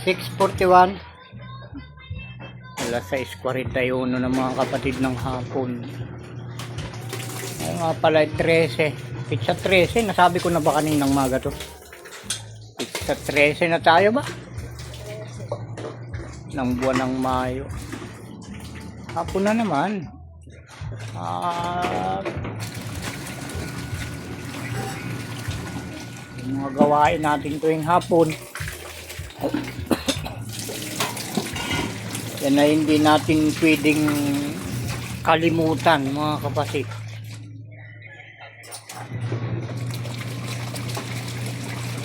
6:41. Alas 6:41 ng mga kapatid ng hapon. Ay nga pala 13. Pizza 13. Nasabi ko na ba kaninang maga to? Pizza 13 na tayo ba? Ng buwan ng Mayo. Hapon na naman. Yung mga gawain natin tuwing hapon. Yan ay hindi natin pwedeng kalimutan mga kapatid.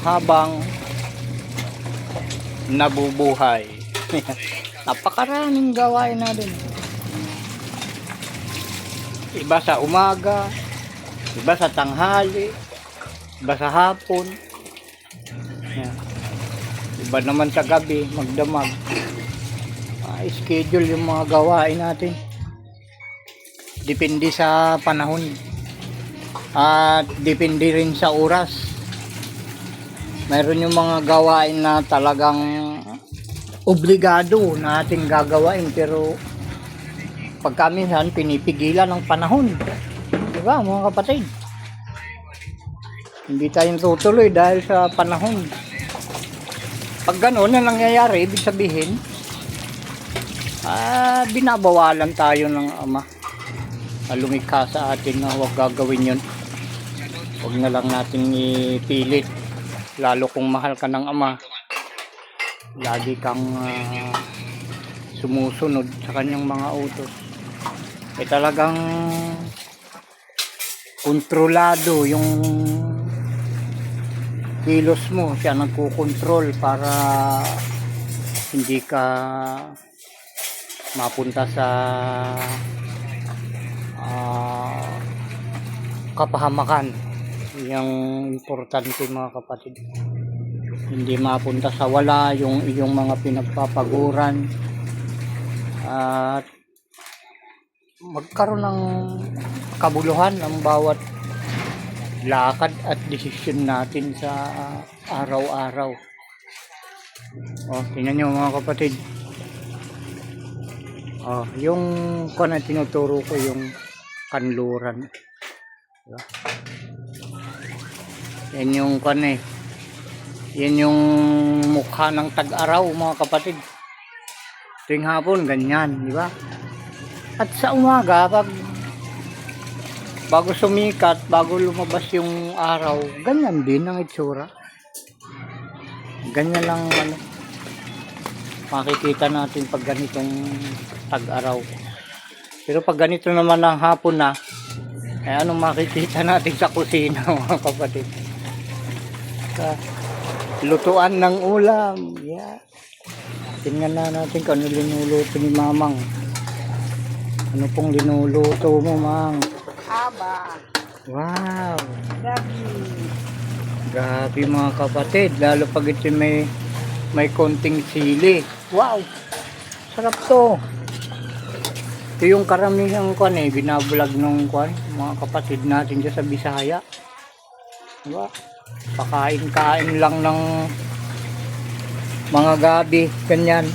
Habang nabubuhay. Napakaraming gawain natin. Iba sa umaga, iba sa tanghali, iba sa hapon. Yan. Iba naman sa gabi, magdamag. Schedule yung mga gawain natin. Depende sa panahon. At depende rin sa oras. Mayroon yung mga gawain na talagang obligado na ating gagawain, pero pagka minsan pinipigilan ng panahon. Diba mga kapatid? Hindi tayong tutuloy dahil sa panahon. Pag gano'n na nangyayari, ibig sabihin binabawalan tayo ng Ama na lumikha sa atin na huwag gagawin yun. Huwag na lang natin ipilit, lalo kung mahal ka ng Ama, lagi kang sumusunod sa kanyang mga utos. Talagang kontrolado yung kilos mo, siya nagkukontrol para hindi ka mapunta sa kapahamakan. Yung importante mga kapatid, hindi mapunta sa wala yung iyong mga pinagpapaguran, at magkaroon ng kabuluhan ang bawat lakad at desisyon natin sa araw-araw. Tingnan nyo mga kapatid. Yung na tinuturo ko, yung kanluran. Diba? Yan yung yan yung mukha ng tag-araw mga kapatid. Tuwing hapon ganyan, di ba? At sa umaga, bago sumikat, bago lumabas yung araw, ganyan din ang itsura. Ganyan lang makikita natin pag ganitong tag-araw. Pero pag ganito naman ang hapon na, anong makikita natin sa kusina mga kapatid? Sa lutuan ng ulam. Yeah. Tingnan na natin kung ano linuluto ni Mamang. Ano pong linuluto mo, Mang? Aba. Wow. Gabi. Grabe mga kapatid. Lalo pag ito may konting sili. Wow. Sarap to. Ito yung karamihan binablog nung mga kapatid natin dyan sa Bisaya. Diba? Pakain-kain lang ng mga gabi, ganyan.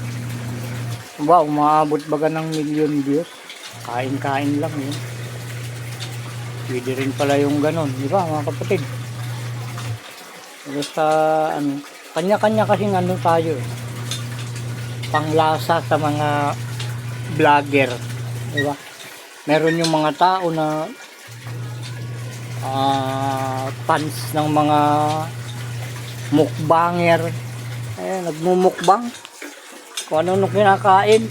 Wow, umaabot baga ng 1,000,000 views. Kain-kain lang yun. Pwede rin pala yung ganon, di ba mga kapatid? Pero sa kanya-kanya kasing tayo. Panglasa sa mga vlogger, di ba? Meron yung mga tao na fans ng mga mukbanger. Nagmumukbang kung ano kinakain.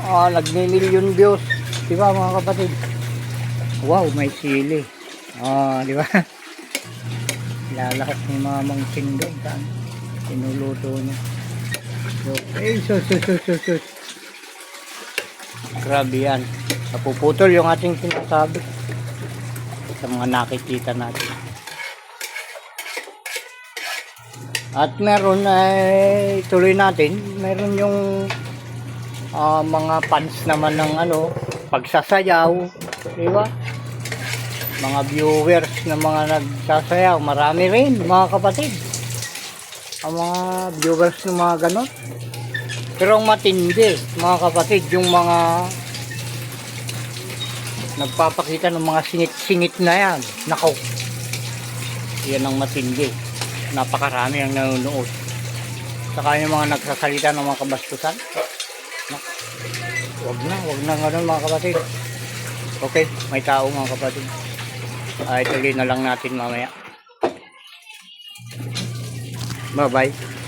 Nagmi-1,000,000 views, di ba mga kapatid? Wow, may sili. Di ba? Lalakas ni Mamang Sindong saan tinuluto niya. Sus. Grabe yan. Napuputol yung ating sinasabi sa mga nakikita natin. At meron tuloy natin, meron yung mga fans naman ng pagsasayaw, di ba? Mga viewers na mga nagsasayaw, marami rin mga kapatid. ang mga viewers ng mga ganon. Pero ang matindi, mga kapatid, yung mga nagpapakita ng mga singit-singit na yan. Nakaw. Yan ang matindi. Napakarami ang nanonood. Saka yung mga nagsasalita ng mga kabastusan. Wag na ganun mga kapatid. Okay, may tao mga kapatid. Ituloy na lang natin mamaya. Bye bye.